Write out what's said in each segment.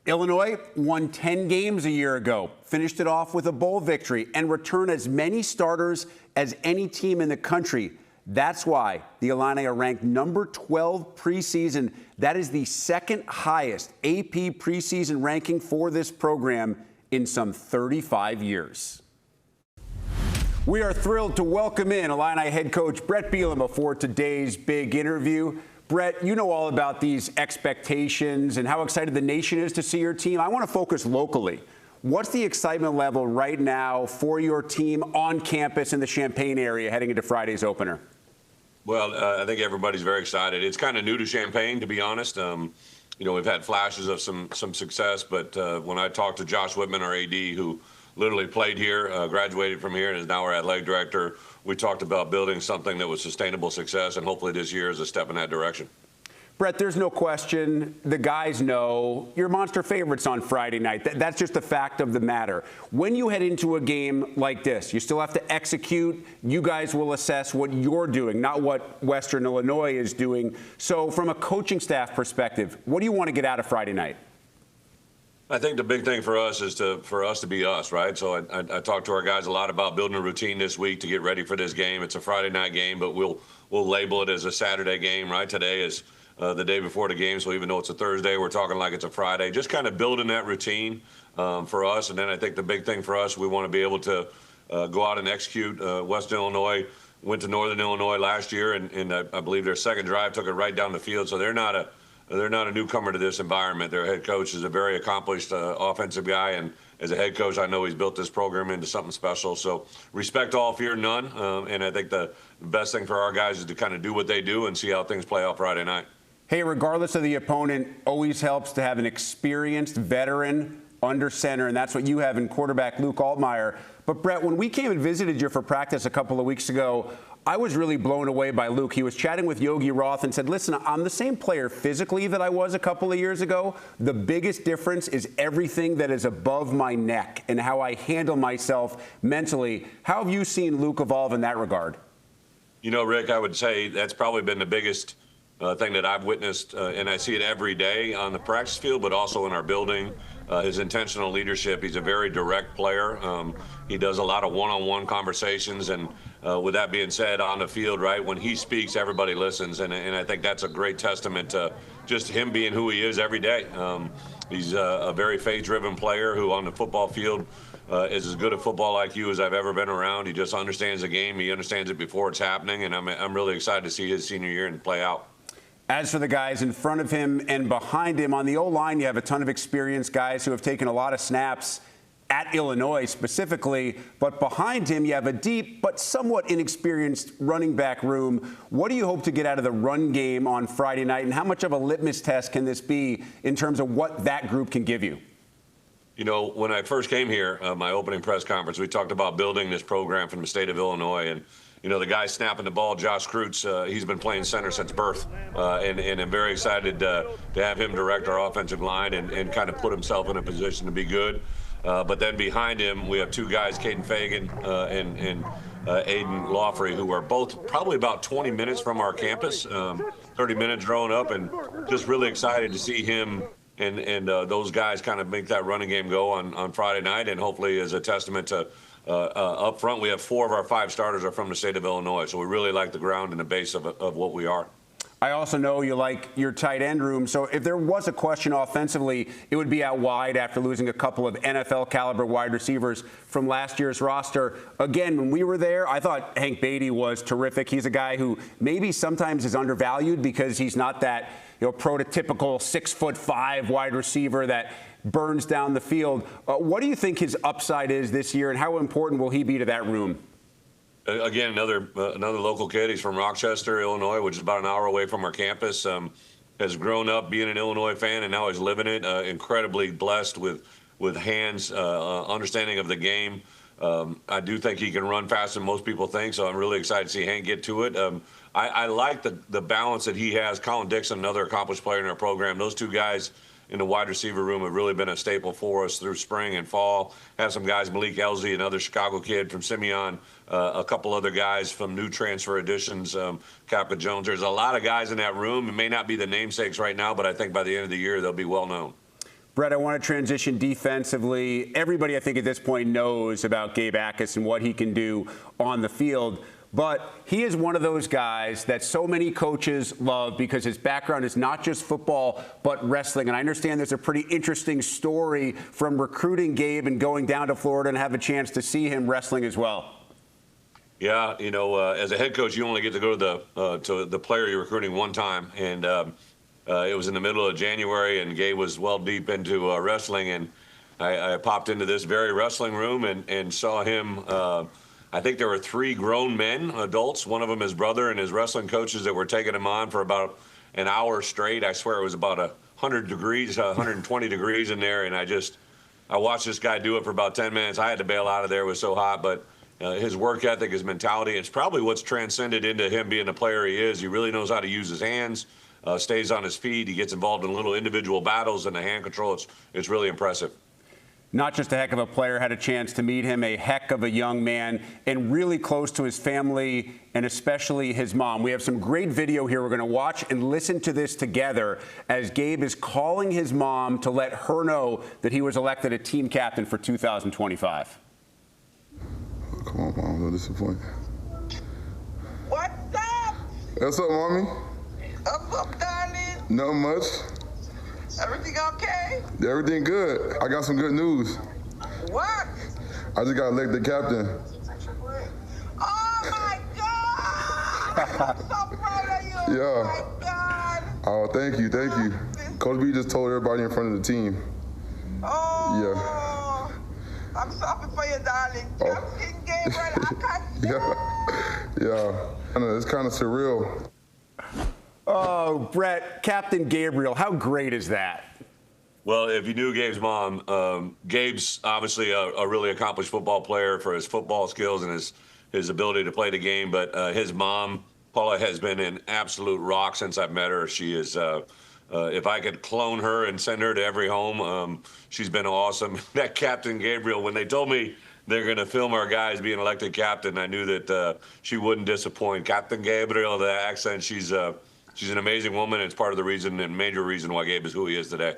Illinois won 10 games a year ago, finished it off with a bowl victory, and returned as many starters as any team in the country. That's why the Illini are ranked number 12 preseason. That is the second highest AP preseason ranking for this program in some 35 years. We are thrilled to welcome in Illini head coach Bret Bielema for today's big interview. Bret, you know all about these expectations and how excited the nation is to see your team. I want to focus locally. What's the excitement level right now for your team on campus in the Champaign area heading into Friday's opener? Well, I think everybody's very excited. It's kind of new to Champaign, to be honest. We've had flashes of some success, but when I talked to Josh Whitman, our AD, who literally played here, graduated from here, and is now our athletic director, we talked about building something that was sustainable success, and hopefully this year is a step in that direction. Bret, there's no question. The guys know you're monster favorites on Friday night. That's just a fact of the matter. When you head into a game like this, you still have to execute. You guys will assess what you're doing, not what Western Illinois is doing. So from a coaching staff perspective, what do you want to get out of Friday night? I think the big thing for us is for us to be us, right? So I talked to our guys a lot about building a routine this week to get ready for this game. It's a Friday night game, but we'll label it as a Saturday game, right? Today is the day before the game, so even though it's a Thursday, we're talking like it's a Friday. Just kind of building that routine for us. And then I think the big thing for us, we want to be able to go out and execute. Western Illinois went to Northern Illinois last year, and I believe their second drive took it right down the field. So they're not a newcomer to this environment. Their head coach is a very accomplished offensive guy, and as a head coach, I know he's built this program into something special. So respect all, fear none, and I think the best thing for our guys is to kind of do what they do and see how things play out Friday night. Hey, regardless of the opponent, always helps to have an experienced veteran under center, and that's what you have in quarterback Luke Altmaier. But, Bret, when we came and visited you for practice a couple of weeks ago, I was really blown away by Luke. He was chatting with Yogi Roth and said, listen, I'm the same player physically that I was a couple of years ago. The biggest difference is everything that is above my neck and how I handle myself mentally. How have you seen Luke evolve in that regard? You know, Rick, I would say that's probably been the biggest thing that I've witnessed, and I see it every day on the practice field, but also in our building. His intentional leadership. He's a very direct player. He does a lot of one-on-one conversations, and with that being said, on the field, right, when he speaks, everybody listens, and I think that's a great testament to just him being who he is every day. He's a very faith-driven player who on the football field is as good at football like you as I've ever been around. He just understands the game. He understands it before it's happening, and I'm really excited to see his senior year and play out. As for the guys in front of him and behind him, on the O-line, you have a ton of experienced guys who have taken a lot of snaps at Illinois specifically. But behind him, you have a deep but somewhat inexperienced running back room. What do you hope to get out of the run game on Friday night, and how much of a litmus test can this be in terms of what that group can give you? You know, when I first came here, my opening press conference, we talked about building this program from the state of Illinois. And you know, the guy snapping the ball, Josh Kreutz, he's been playing center since birth. And I'm very excited to have him direct our offensive line and kind of put himself in a position to be good. But then behind him, we have two guys, Caden Fagan and Aiden Lawfrey, who are both probably about 20 minutes from our campus, 30 minutes growing up, and just really excited to see him and those guys kind of make that running game go on Friday night, and hopefully as a testament to up front, we have 4 of our 5 starters are from the state of Illinois, so we really like the ground and the base of what we are. I also know you like your tight end room, so if there was a question offensively, it would be out wide after losing a couple of NFL-caliber wide receivers from last year's roster. Again, when we were there, I thought Hank Beatty was terrific. He's a guy who maybe sometimes is undervalued because he's not that prototypical 6'5" wide receiver that burns down the field. What do you think his upside is this year, and how important will he be to that room? Again, another local kid. He's from Rochester, Illinois, which is about an hour away from our campus. Has grown up being an Illinois fan, and now he's living it. Incredibly blessed with hands, understanding of the game. I do think he can run faster than most people think, so I'm really excited to see Hank get to it. I like the balance that he has. Colin Dixon, another accomplished player in our program. Those two guys in the wide receiver room have really been a staple for us through spring and fall. Have some guys, Malik Elzy, another Chicago kid from Simeon, a couple other guys from new transfer additions, Kappa Jones. There's a lot of guys in that room. It may not be the namesakes right now, but I think by the end of the year, they'll be well known. Bret, I want to transition defensively. Everybody, I think, at this point knows about Gabe Jacas and what he can do on the field. But he is one of those guys that so many coaches love because his background is not just football, but wrestling. And I understand there's a pretty interesting story from recruiting Gabe and going down to Florida and have a chance to see him wrestling as well. Yeah, as a head coach, you only get to go to the player you're recruiting one time. And it was in the middle of January, and Gabe was well deep into wrestling. And I popped into this very wrestling room and saw him. I think there were 3 grown men, adults, one of them his brother and his wrestling coaches that were taking him on for about an hour straight. I swear it was about 100 degrees, 120 degrees in there. And I watched this guy do it for about 10 minutes. I had to bail out of there. It was so hot. But his work ethic, his mentality, it's probably what's transcended into him being the player he is. He really knows how to use his hands, stays on his feet. He gets involved in little individual battles, and the hand control, it's really impressive. Not just a heck of a player, had a chance to meet him, a heck of a young man, and really close to his family and especially his mom. We have some great video here. We're going to watch and listen to this together as Gabe is calling his mom to let her know that he was elected a team captain for 2025. Come on, Mom, don't disappoint. What's up? What's up, Mommy? What's up, darling? Nothing much. Everything okay? Everything good. I got some good news. What? I just got elected captain. Oh my God! I'm so proud of you. Yeah. Oh my God. Oh, thank you, thank you. Coach B just told everybody in front of the team. Oh. Yeah. I'm so happy for you, darling. Oh. Captain Gabriel, I can't Yeah. It's kind of surreal. Oh, Bret, Captain Gabriel, how great is that? Well, if you knew Gabe's mom, Gabe's obviously a really accomplished football player for his football skills and his ability to play the game. But his mom, Paula, has been an absolute rock since I've met her. She is, if I could clone her and send her to every home, she's been awesome. That Captain Gabriel, when they told me they're going to film our guys being elected captain, I knew that she wouldn't disappoint. Captain Gabriel, the accent, she's an amazing woman, and it's part of the reason and major reason why Gabe is who he is today.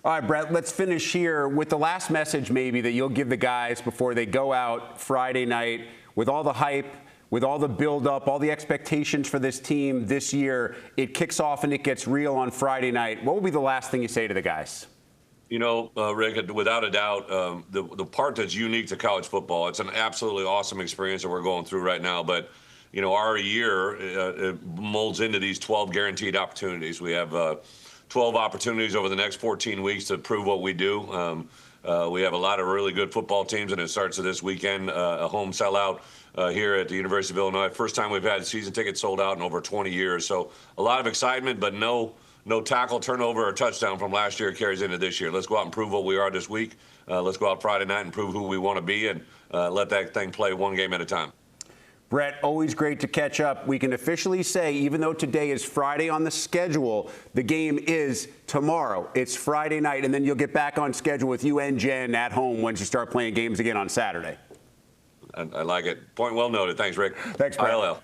All right, Bret, let's finish here with the last message maybe that you'll give the guys before they go out Friday night with all the hype, with all the build-up, all the expectations for this team this year. It kicks off and it gets real on Friday night. What will be the last thing you say to the guys? Rick, without a doubt, the part that's unique to college football, it's an absolutely awesome experience that we're going through right now. But our year it molds into these 12 guaranteed opportunities. We have 12 opportunities over the next 14 weeks to prove what we do. We have a lot of really good football teams, and it starts this weekend, a home sellout here at the University of Illinois. First time we've had season tickets sold out in over 20 years. So a lot of excitement, but no tackle, turnover, or touchdown from last year carries into this year. Let's go out and prove what we are this week. Let's go out Friday night and prove who we want to be, and let that thing play one game at a time. Bret, always great to catch up. We can officially say, even though today is Friday on the schedule, the game is tomorrow. It's Friday night, and then you'll get back on schedule with you and Jen at home once you start playing games again on Saturday. I like it. Point well noted. Thanks, Rick. Thanks, Bret. ILL.